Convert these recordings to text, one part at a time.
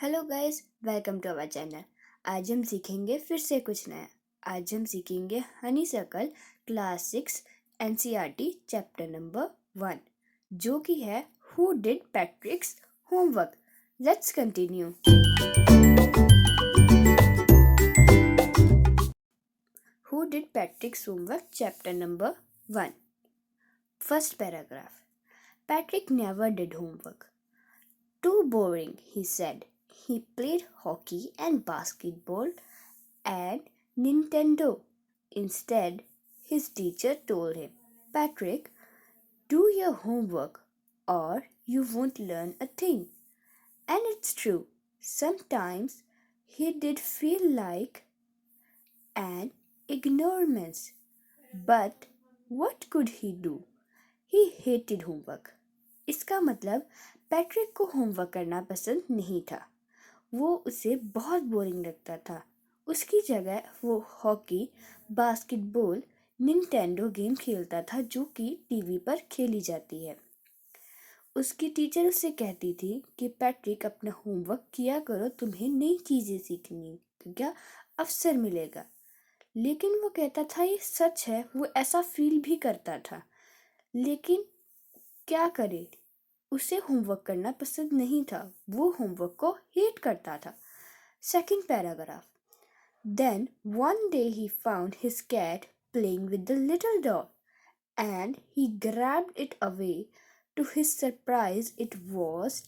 Hello guys, welcome to our channel. आज हम सीखेंगे फिर से कुछ नया। आज हम सीखेंगे Honey circle class 6 NCERT chapter number 1, जो कि है who did पैट्रिक्स homework. Let's continue. Who did पैट्रिक्स homework chapter number 1। First paragraph. Patrick never did homework. Too boring, he said. He played hockey and basketball and Nintendo. Instead, his teacher told him, Patrick, do your homework or you won't learn a thing. And it's true, sometimes he did feel like an ignoramus. But what could he do? He hated homework. इसका मतलब Patrick को homework करना पसंद नहीं था। वो उसे बहुत बोरिंग लगता था। उसकी जगह वो हॉकी, बास्केटबॉल, निंटेंडो गेम खेलता था जो कि टीवी पर खेली जाती है। उसकी टीचर उसे कहती थी कि पैट्रिक अपना होमवर्क किया करो, तुम्हें नई चीज़ें सीखनी क्या अवसर मिलेगा। लेकिन वो कहता था ये सच है, वो ऐसा फील भी करता था। लेकिन क्या करे, उसे होमवर्क करना पसंद नहीं था। वो होमवर्क को हेट करता था। Second paragraph. Then one day he found his cat playing with the little doll and he grabbed it away. To his surprise, it was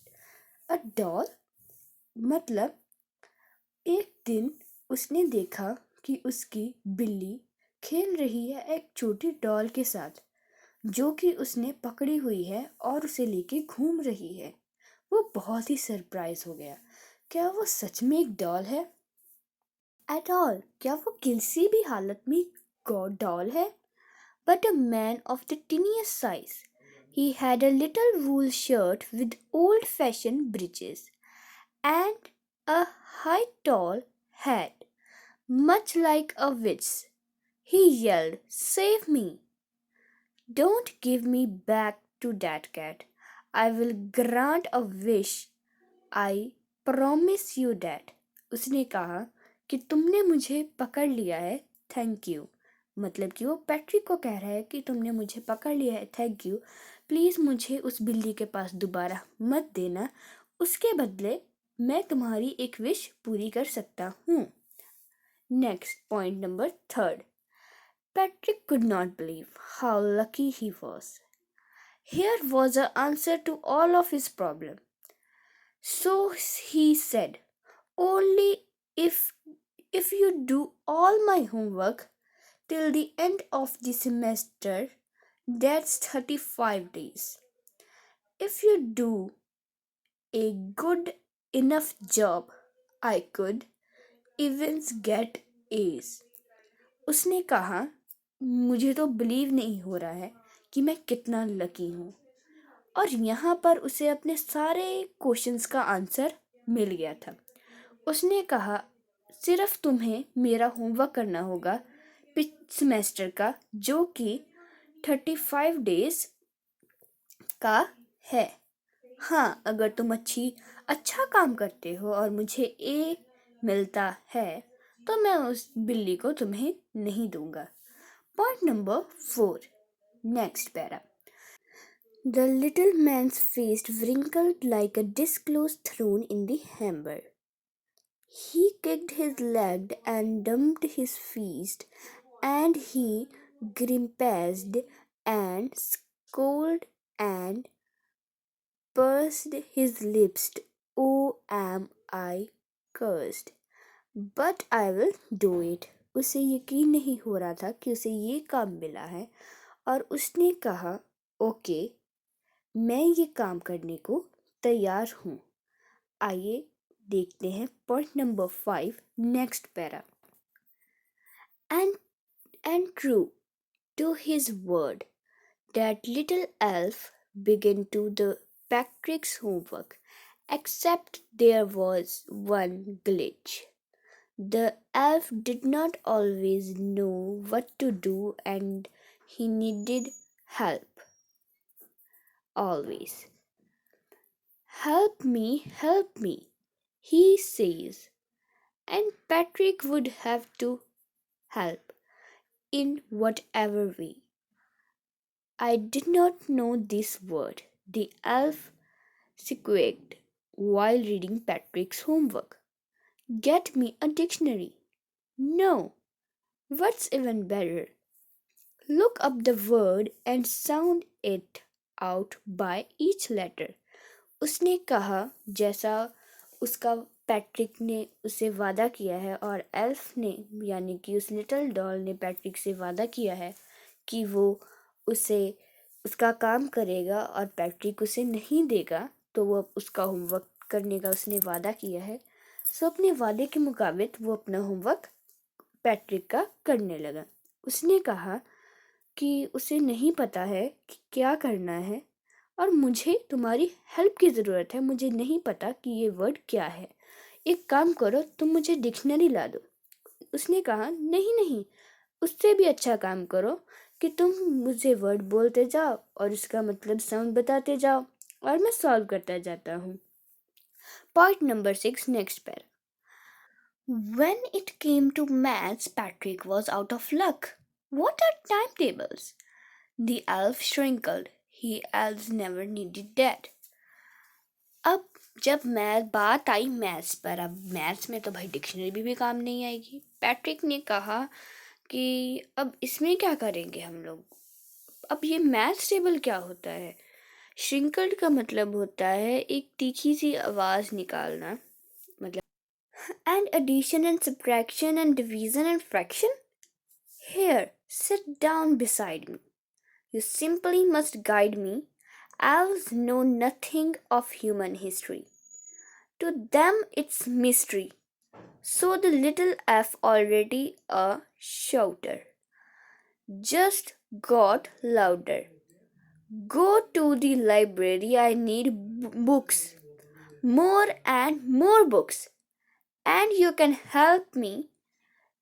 a doll. मतलब एक दिन उसने देखा कि उसकी बिल्ली खेल रही है एक छोटी डॉल के साथ, जो कि उसने पकड़ी हुई है और उसे लेके घूम रही है। वो बहुत ही सरप्राइज हो गया। क्या वो सच में एक डॉल है? एट ऑल, क्या वो किसी भी हालत में डॉल है? But a man of the tiniest size. He had a little wool shirt with old fashioned breeches and a high tall hat, much like a witch. He yelled, Save me! Don't give me back to that cat. I will grant a wish. I promise you that. उसने कहा कि तुमने मुझे पकड़ लिया है, thank you. मतलब कि वो पैट्रिक को कह रहा है कि तुमने मुझे पकड़ लिया है, थैंक यू। प्लीज़ मुझे उस बिल्ली के पास दोबारा मत देना, उसके बदले मैं तुम्हारी एक विश पूरी कर सकता हूँ। Next point number 3rd. Patrick could not believe how lucky he was. Here was an answer to all of his problems. So he said, Only if you do all my homework till the end of the semester, that's 35 days. If you do a good enough job, I could even get A's. उसने कहा, मुझे तो believe नहीं हो रहा है कि मैं कितना लकी हूँ। और यहाँ पर उसे अपने सारे क्वेश्चंस का आंसर मिल गया था। उसने कहा, सिर्फ तुम्हें मेरा होमवर्क करना होगा सेमेस्टर का, जो कि 35 डेज का है। हाँ, अगर तुम अच्छा काम करते हो और मुझे ए मिलता है तो मैं उस बिल्ली को तुम्हें नहीं दूंगा। Point number 4, next para. The little man's face wrinkled like a disclosed throne in the hammer. He kicked his leg and dumped his fist, and he grimaced and scolded and pursed his lips. Oh, am I cursed? But I will do it. उसे यकीन नहीं हो रहा था कि उसे ये काम मिला है और उसने कहा, ओके, मैं ये काम करने को तैयार हूँ। आइए देखते हैं point number 5, next para. And true to his word, that little elf began to do Patrick's homework, except there was one glitch. The elf did not always know what to do and he needed help. Always. Help me, he says, and Patrick would have to help in whatever way. I did not know this word. The elf squeaked while reading Patrick's homework. Get me a dictionary. No, what's even better? Look up the word and sound it out by each letter. उसने कहा जैसा उसका Patrick ने उसे वादा किया है और एल्फ ने यानी कि उस लिटिल डॉल ने पैट्रिक से वादा किया है कि वो उसे उसका काम करेगा और पैट्रिक उसे नहीं देगा, तो वो उसका होमवर्क करने का उसने वादा किया है। सो अपने वादे के मुताबिक वो अपना होमवर्क पैट्रिक का करने लगा। उसने कहा कि उसे नहीं पता है कि क्या करना है और मुझे तुम्हारी हेल्प की ज़रूरत है। मुझे नहीं पता कि ये वर्ड क्या है। एक काम करो, तुम मुझे डिक्शनरी ला दो। उसने कहा नहीं नहीं, उससे भी अच्छा काम करो कि तुम मुझे वर्ड बोलते जाओ और उसका मतलब साउंड बताते जाओ और मैं सॉल्व करता जाता हूँ। पॉइंट नंबर 6, नेक्स्ट पैर। When it came to maths, Patrick was out of luck. What are timetables? The elf shrinkled. He elves never needed that. अब जब बात आई मैथ्स पर, अब मैथ्स में तो भाई डिक्शनरी भी काम नहीं आएगी। पैट्रिक ने कहा कि अब इसमें क्या करेंगे हम लोग। अब ये मैथ्स टेबल क्या होता है? श्रिंकल्ड का मतलब होता है एक तीखी सी आवाज़ निकालना, मतलब and addition and subtraction and division and fraction? Here, sit down beside me. You simply must guide me. Elves know nothing of human history. To them, it's mystery. So the little elf, already a shouter, just got louder. Go to the library. I need books. More and more books. And you can help me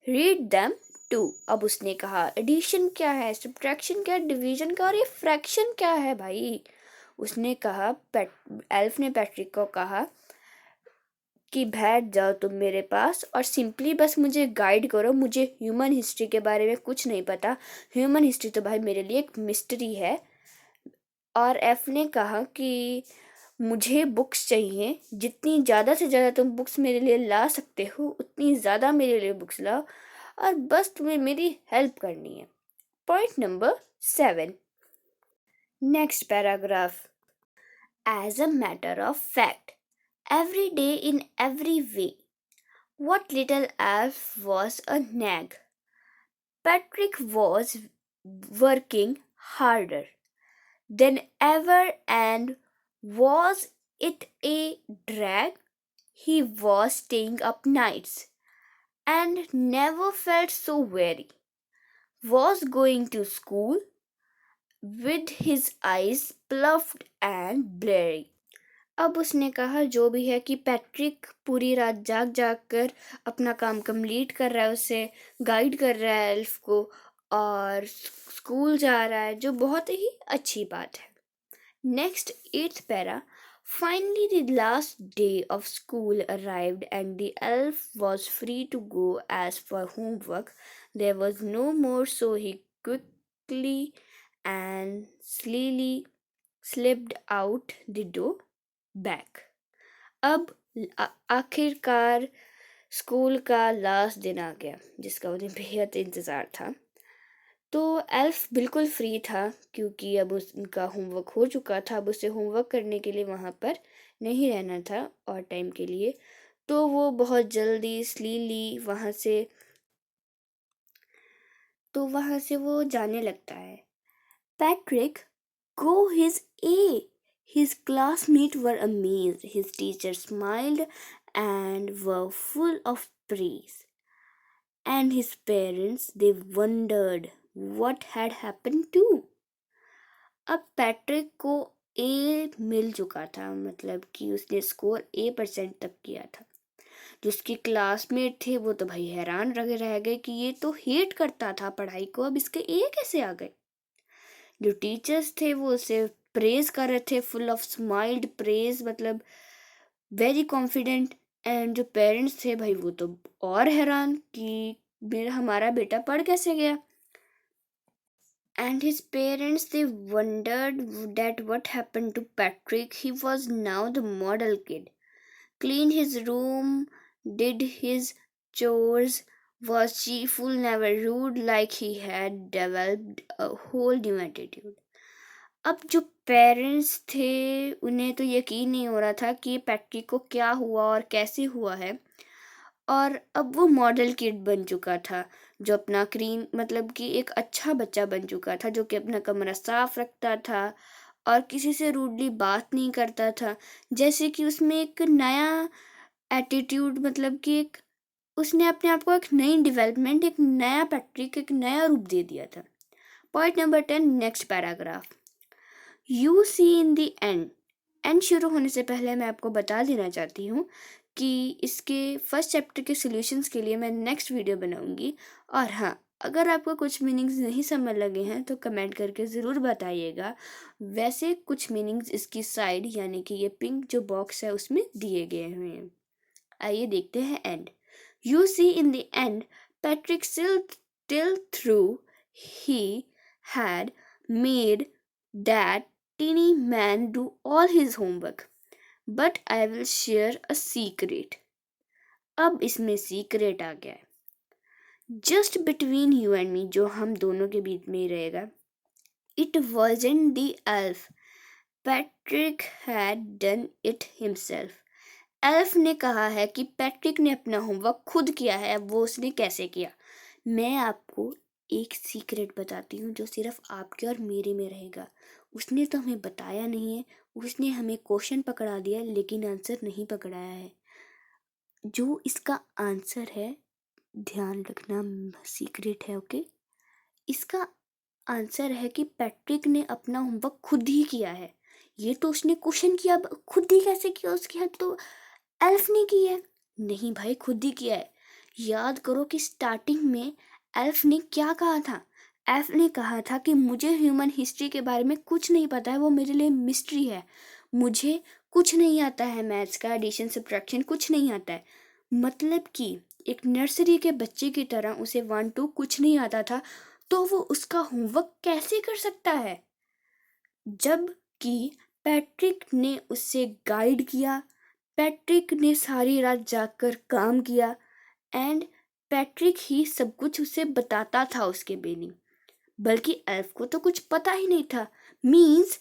read them too. अब उसने कहा addition क्या है, subtraction क्या है, division क्या और ये फ्रैक्शन क्या है भाई। उसने कहा एल्फ ने पैट्रिक को कहा कि बैठ जाओ तुम मेरे पास और सिंपली बस मुझे गाइड करो। मुझे ह्यूमन हिस्ट्री के बारे में कुछ नहीं पता। ह्यूमन हिस्ट्री तो भाई मेरे लिए एक मिस्ट्री है। और एफ ने कहा कि मुझे बुक्स चाहिए, जितनी ज़्यादा से ज़्यादा तुम बुक्स मेरे लिए ला सकते हो उतनी ज़्यादा मेरे लिए बुक्स लाओ और बस तुम्हें मेरी हेल्प करनी है। Point number 7, next paragraph. As a matter of fact, every day in every way, what little elf was a nag. Patrick was working harder than ever, and was it a drag? He was staying up nights and never felt so weary. Was going to school with his eyes puffed and blurry. अब उसने कहा जो भी है कि Patrick पूरी रात जाग जाग कर अपना काम कंप्लीट कर रहा है, उसे गाइड कर रहा है एल्फ को और स्कूल जा रहा है, जो बहुत ही अच्छी बात है। Next 8th para. Finally, the last day of school arrived and the elf was free to go as for homework. There was no more, so he quickly and sleepily slipped out the door back. अब आखिरकार school का last दिन आ गया जिसका उन्हें बेहद इंतज़ार था। तो एल्फ बिल्कुल फ्री था क्योंकि अब उनका होमवर्क हो चुका था। अब उसे होमवर्क करने के लिए वहाँ पर नहीं रहना था और टाइम के लिए, तो वो बहुत जल्दी स्लीली वहाँ से वो जाने लगता है। Patrick, go his A. His classmates were amazed. His teacher smiled and were full of praise. And his parents, they wondered what had happened to. अब पैट्रिक को ए मिल चुका था, मतलब कि उसने स्कोर A% तक किया था। जो उसके क्लासमेट थे वो तो भाई हैरान रह गए कि ये तो हेट करता था पढ़ाई को, अब इसके ए कैसे आ गए। जो टीचर्स थे वो उसे प्रेज कर रहे थे, फुल ऑफ स्माइल्ड प्रेज, मतलब वेरी कॉन्फिडेंट एंड जो पेरेंट्स थे भाई वो तो और हैरान कि हमारा बेटा पढ़ कैसे गया. And his parents, they wondered that what happened to Patrick. He was now the model kid. Cleaned his room, did his chores, was cheerful, never rude, like he had developed a whole new attitude. अब जो parents थे उन्हें तो यकीन नहीं हो रहा था कि पैट्रिक को क्या हुआ और कैसे हुआ है. और अब वो मॉडल किड बन चुका था, जो अपना क्लीन मतलब कि एक अच्छा बच्चा बन चुका था, जो कि अपना कमरा साफ रखता था और किसी से रूडली बात नहीं करता था. जैसे कि उसमें एक नया एटीट्यूड मतलब कि एक उसने अपने आप को एक नई डेवलपमेंट, एक नया पैट्रिक, एक नया रूप दे दिया था. Point number 10, next paragraph. You see in the end शुरू होने से पहले मैं आपको बता देना चाहती हूँ कि इसके फर्स्ट चैप्टर के सॉल्यूशंस के लिए मैं नेक्स्ट वीडियो बनाऊंगी. और हाँ, अगर आपको कुछ मीनिंग्स नहीं समझ लगे हैं तो कमेंट करके ज़रूर बताइएगा. वैसे कुछ मीनिंग्स इसकी साइड यानी कि ये पिंक जो बॉक्स है उसमें दिए गए हुए हैं. आइए देखते हैं end. You see in the end Patrick still through he had made that teeny man do all his homework. But I will share a secret. अब इसमें सीक्रेट आ गया है. Just between you and me, जो हम दोनों के बीच में ही रहेगा. It wasn't the elf. Patrick had done it himself. Elf ने कहा है कि पैट्रिक ने अपना होमवर्क खुद किया है. अब वो उसने कैसे किया? मैं आपको एक सीक्रेट बताती हूँ जो सिर्फ आपके और मेरे में रहेगा. उसने तो हमें बताया नहीं है, उसने हमें क्वेश्चन पकड़ा दिया लेकिन आंसर नहीं पकड़ाया है. जो इसका आंसर है, ध्यान रखना, सीक्रेट है, ओके. इसका आंसर है कि पैट्रिक ने अपना होमवर्क खुद ही किया है. ये तो उसने क्वेश्चन किया, खुद ही कैसे किया? उसकी हेल्प तो एल्फ ने की है. नहीं भाई, खुद ही किया है. याद करो कि स्टार्टिंग में एल्फ ने क्या कहा था. एल्फ ने कहा था कि मुझे ह्यूमन हिस्ट्री के बारे में कुछ नहीं पता है, वो मेरे लिए मिस्ट्री है. मुझे कुछ नहीं आता है, मैथ्स का एडिशन सब्ट्रैक्शन कुछ नहीं आता है. मतलब कि एक नर्सरी के बच्चे की तरह उसे 1 2 कुछ नहीं आता था, तो वो उसका होमवर्क कैसे कर सकता है? जबकि पैट्रिक ने उससे गाइड किया, पैट्रिक ने सारी रात जागकर काम किया एंड पैट्रिक ही सब कुछ उसे बताता था उसके बेनी. बल्कि एल्फ को तो कुछ पता ही नहीं था. Means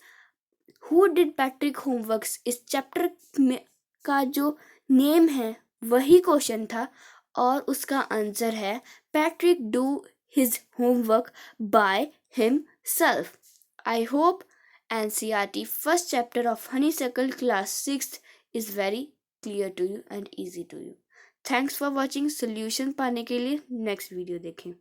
who did Patrick homeworks इस चैप्टर में का जो नेम है वही क्वेश्चन था और उसका आंसर है Patrick do his homework by himself. I hope NCERT first chapter of Honeysuckle class 6th is very clear to you and easy to you. Thanks for watching. Solution पाने के लिए next video देखें.